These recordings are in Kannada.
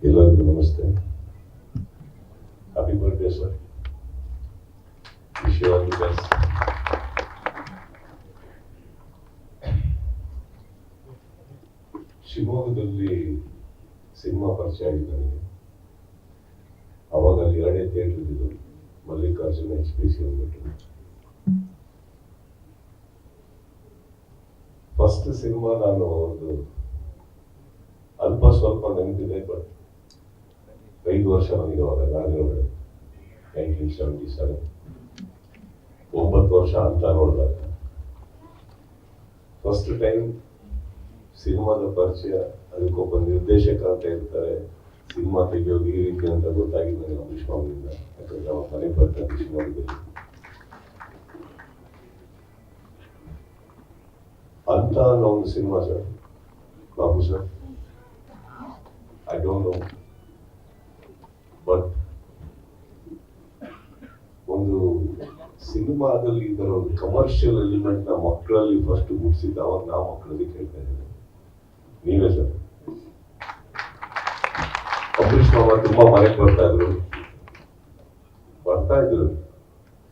ಎಲ್ಲರಿಗೂ ನಮಸ್ತೆ. Happy birthday sir. Wish you all the best. ಶಿವಮೊಗ್ಗದಲ್ಲಿ ಸಿನಿಮಾ ಪರಿಚಯ ಆಗಿದೆ ನನಗೆ. ಅವಾಗ ಅಲ್ಲಿ ಎರಡೇ ಥಿಯೇಟರ್ ಇದ್ದು, ಮಲ್ಲಿಕಾರ್ಜುನ HPC ಅಂದ್ಬಿಟ್ಟು. ಫಸ್ಟ್ ಸಿನಿಮಾ ನಾನು ಒಂದು ಅಲ್ಪ ಸ್ವಲ್ಪ ನೆನಪಿದೆ, ಬಟ್ 5 ವರ್ಷ ನನಗೆ ಅವಾಗ ನಾನಿರೋದು 1977, 9 ವರ್ಷ ಅಂತ ನೋಡಿದಾಗ ಫಸ್ಟ್ ಟೈಮ್ ಸಿನಿಮಾದ ಪರಿಚಯ. ಅದಕ್ಕೊಬ್ಬ ನಿರ್ದೇಶಕ ಅಂತ ಇರ್ತಾರೆ, ಸಿನಿಮಾ ತೆಗೆಯೋದು ಈ ರೀತಿ ಅಂತ ಗೊತ್ತಾಗಿದೆ ನನಗೆ ಅಂಬರೀಷ್ ಮಾವನಿಂದ. ಯಾಕಂದ್ರೆ ನಾವು ಮನೆಗೆ ಬರ್ತಾರೆ ಶಿವಮೊಗ್ಗದಲ್ಲಿ ಅಂತ ಅನ್ನೋ ಒಂದು cinema sir. Babu sir, I don't know, but ಒಂದು ಸಿನಿಮಾದಲ್ಲಿ ಇದರ ಒಂದು ಕಮರ್ಷಿಯಲ್ ಎಲಿಮೆಂಟ್ ನ ಮಕ್ಕಳಲ್ಲಿ ಫಸ್ಟ್ ಮುಗಿಸಿದ್ದ ಅವಾಗ ನಾವು ಮಕ್ಕಳಲ್ಲಿ ಕೇಳ್ತಾ ಇದ್ದೇವೆ. ನೀವೇ ಸರ್. ಅಂಬರೀಷ್ ಮಾವ ತುಂಬಾ ಮನೆಗೆ ಬರ್ತಾ ಇದ್ರು,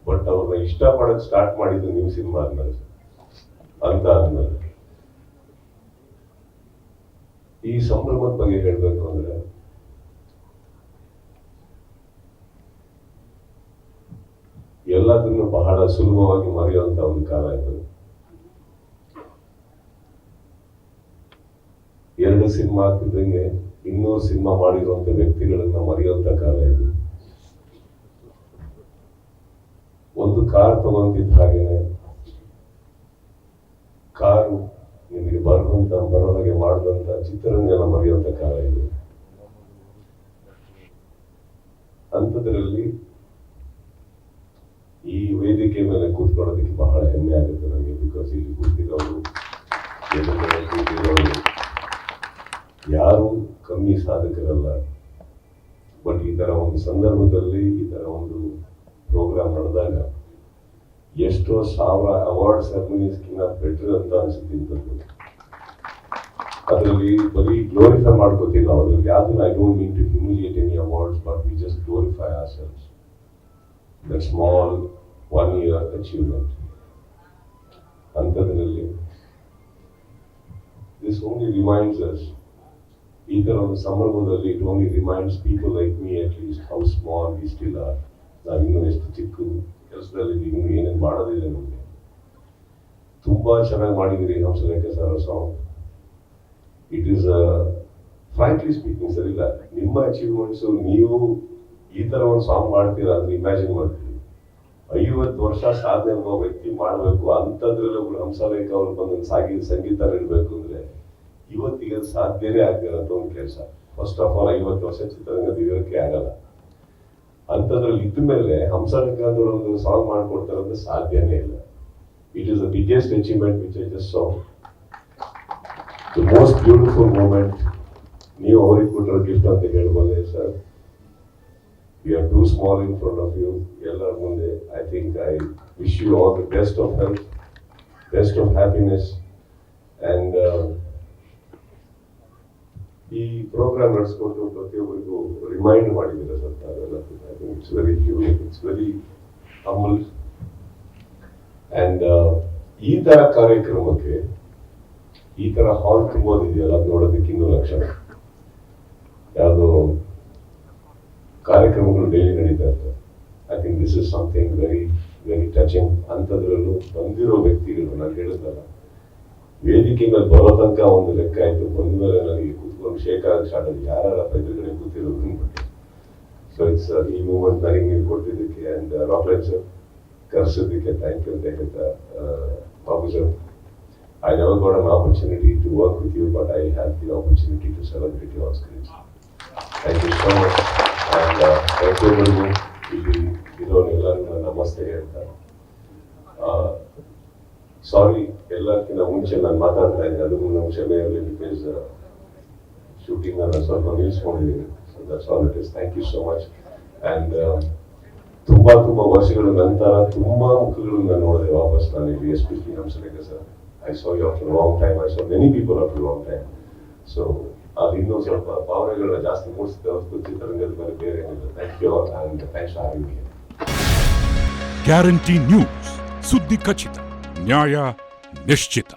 ಬಟ್ ಅವ್ರನ್ನ ಇಷ್ಟಪಡಕ್ ಸ್ಟಾರ್ಟ್ ಮಾಡಿದ್ದು ನೀವು ಸಿನಿಮಾ ಆದ್ಮೇಲೆ ಸರ್. ಅಂತ ಆದ್ಮೇಲೆ ಈ ಸಂಭ್ರಮದ ಬಗ್ಗೆ ಹೇಳ್ಬೇಕು ಅಂದ್ರೆ, ಎಲ್ಲದನ್ನು ಬಹಳ ಸುಲಭವಾಗಿ ಮರೆಯುವಂತ ಒಂದು ಕಾಲ ಇದು. 2 ಸಿನಿಮಾ ಆಗ್ತಿದ್ದಂಗೆ 200 ಸಿನಿಮಾ ಮಾಡಿರುವಂತ ವ್ಯಕ್ತಿಗಳನ್ನ ಮರೆಯುವಂತ ಕಾಲ ಇದು. ಒಂದು ಕಾರ್ ತಗೊಂತಿದ್ದ ಹಾಗೇನೆ ಕಾರು ನಿಮಗೆ ಬರೋ ಹಾಗೆ ಮಾಡಿದಂತ ಚಿತ್ರರಂಗನ ಮರೆಯುವಂತ ಕಾಲ ಇದು. ಅಂಥದ್ರಲ್ಲಿ ಈ ವೇದಿಕೆ ಮೇಲೆ ಕೂತ್ಕೊಳ್ಳೋದಕ್ಕೆ ಬಹಳ ಹೆಮ್ಮೆ ಆಗುತ್ತೆ ನನಗೆ. ಬಿಕಾಸ್ ಇಲ್ಲಿ ಕೂತಿರೋರು ಯಾರು ಕಮ್ಮಿ ಸಾಧಕರಲ್ಲ. ಬಟ್ ಈ ತರ ಒಂದು ಸಂದರ್ಭದಲ್ಲಿ ಈ ತರ ಒಂದು ಪ್ರೋಗ್ರಾಮ್ ನಡೆದಾಗ ಎಷ್ಟೋ 1000 ಅವಾರ್ಡ್ ಸೆರೆಮನೀಸ್ಕಿನ್ನ ಬೆಟರ್ ಅಂತ ಅನ್ಸುತ್ತೆ ಇಂಥದ್ದು. ಅದರಲ್ಲಿ ಬರೀ ಗ್ಲೋರಿಫೈ ಮಾಡ್ಕೋತೀವಿ ನಾವು. ಅದ್ರಲ್ಲಿ ಯಾವ್ದನ್ನ I don't mean to humiliate any awards, but we just glorify ourselves. That small 1 year achievement. ಅಂಥದ್ರಲ್ಲಿ ದಿಸ್ ಓನ್ಲಿ ರಿಮೈಂಡ್ಸ್ ಅಸ್, ಈ ತರ ಒಂದು ಸಂದರ್ಭದಲ್ಲಿ it only reminds people like me at least how small we still are. ನಾವು ಇನ್ನೂ ಎಷ್ಟು ಚಿಕ್ಕ ಕೆಲಸದಲ್ಲಿ ಇನ್ನೂ ಏನೇನು ಮಾಡೋದಿದೆ ನಮಗೆ. ತುಂಬಾ ಚೆನ್ನಾಗಿ ಮಾಡಿದಿರಿ Hamsalekha sir song. It is frankly speaking sir, ಇಲ್ಲ ನಿಮ್ಮ ಅಚೀವ್ಮೆಂಟ್ಸ್, ನೀವು ಈ ತರ ಒಂದು ಸಾಂಗ್ ಮಾಡ್ತೀರಾ ಅಂದ್ರೆ ಇಮ್ಯಾಜಿನ್ ಮಾಡ್ತೀವಿ. 50 ವರ್ಷ ಸಾಧನೆ ಒಬ್ಬ ವ್ಯಕ್ತಿ ಮಾಡಬೇಕು, ಅಂಥದ್ರಲ್ಲಿ ಒಬ್ರು ಹಂಸಲೇಖ ಅವ್ರು ಬಂದು ಸಂಗೀತ ನೀಡಬೇಕು ಅಂದ್ರೆ ಇವತ್ತಿಗೆ ಸಾಧ್ಯನೇ ಆಗಿರೋಂಥ ಒಂದು ಕೆಲಸ. ಫಸ್ಟ್ ಆಫ್ ಆಲ್ 50 ವರ್ಷ ಚಿತ್ರರಂಗದ ಇರೋಕ್ಕೆ ಆಗಲ್ಲ. ಅಂಥದ್ರಲ್ಲಿ ಇದ್ದ ಮೇಲೆ ಹಂಸಲೇಖ ಅವರು ಒಂದು ಸಾಂಗ್ ಮಾಡ್ಕೊಡ್ತಾರೆ ಅಂದ್ರೆ ಸಾಧ್ಯನೇ ಇಲ್ಲ. It is the biggest achievement which I just saw. The most beautiful moment ನೀವು ಅವ್ರಿಗೆ ಕೊಟ್ಟಿರೋ ಗಿಫ್ಟ್ ಅಂತ ಹೇಳ್ಬೋದೇ sir. We are too small in front of you. ಎಲ್ಲರ ಮುಂದೆ I think I wish you all the best of health, best of happiness, and ಈ ಪ್ರೋಗ್ರಾಮ್ ನಡೆಸ್ಕೊಂಡು ಪ್ರತಿಯೊಬ್ಬರಿಗೂ ರಿಮೈಂಡ್ ಮಾಡಿದ್ದೀರಾ ಸರ್. ಅದೆಲ್ಲ I think it's very unique, it's very humble. And ಈ ತರ ಕಾರ್ಯಕ್ರಮಕ್ಕೆ ಈ ತರ ಹಾಲ್ ತುಂಬೋದಿದೆಯಲ್ಲ, ಅದು ನೋಡೋದಕ್ಕೆ ಇನ್ನೂ ಲಕ್ಷಣ. ಯಾವುದೋ ಕಾರ್ಯಕ್ರಮಗಳು ಡೈಲಿ ನಡೀತಾ ಇರ್ತವೆ. I think this is something very very touching. ಅಂಥದ್ರಲ್ಲೂ ಬಂದಿರೋ ವ್ಯಕ್ತಿಗಳು, ನಾನು ಹೇಳಿದ್ನಲ್ಲ, ವೇದಿಕೆ ಮೇಲೆ ಬರೋ ತನಕ ಒಂದು ಲೆಕ್ಕ ಆಯ್ತು, ಬಂದ್ಮೇಲೆ ನನಗೆ ಕೂತ್ಕೊಂಡು ಶೇಕ್ ಆಗಿ ಸ್ಟಾರ್ಟ್ ಆಗಿ ಯಾರಪ್ಪ ಎದುರುಗಡೆ ಕೂತಿರೋದು ಅಂದ್ಬಿಟ್ಟು. ಸೊ ಇಟ್ಸ್ ಈ ಮೂಮೆಂಟ್ ನನಗೆ ನೀವು ಕೊಟ್ಟಿದ್ದಕ್ಕೆ ಅಂಡ್ ರಾಕ್ಲೈನ್ ಸರ್ ಕರೆಸೋದಕ್ಕೆ ಥ್ಯಾಂಕ್ ಯು ಅಂತ ಹೇಳ್ತಾ, Babu sir, I never got an opportunity to work with you, but I had the opportunity to celebrate you on screen. Thank you so much. And ಪ್ರತಿಯೊಬ್ಬರಿಗೂ ಇಲ್ಲಿ ಇರೋರೆಲ್ಲರಿಗೂ ನಮಸ್ತೆ ಹೇಳ್ತಾ, ಸಾರಿ ಎಲ್ಲಕ್ಕಿಂತ ಮುಂಚೆ ನಾನು ಮಾತಾಡ್ತಾ ಇದ್ದೆ, ಅದಕ್ಕೂ ನಮ್ಮ ಕ್ಷಮೆ ಇರಲಿ. ಬಿಕಾಸ್ ಶೂಟಿಂಗ್ ನಾನು ಸ್ವಲ್ಪ ನಿಲ್ಲಿಸ್ಕೊಂಡಿದ್ದೀನಿ. So that's all it is. Thank you so much. And ತುಂಬಾ ವರ್ಷಗಳ ನಂತರ ತುಂಬಾ ಮುಖಗಳನ್ನ ನೋಡಿದೆ ವಾಪಸ್ ನಾನು ಇಲ್ಲಿ, especially Hamsalekha sir. I saw you after a long time. I saw many people after a long time. So ಅದು ಇನ್ನೂ ಸ್ವಲ್ಪ ಭಾವನೆಗಳನ್ನ ಜಾಸ್ತಿ ಮೂಡಿಸಿದ ಹೊರತು ಚಿತ್ರರಂಗದ ಮೇಲೆ ಬೇರೆ ಏನಿಲ್ಲ. Thank you and thanks for having me. Guarantee news, ಸುದ್ದಿ ಖಚಿತ, ನ್ಯಾಯ ನಿಶ್ಚಿತ.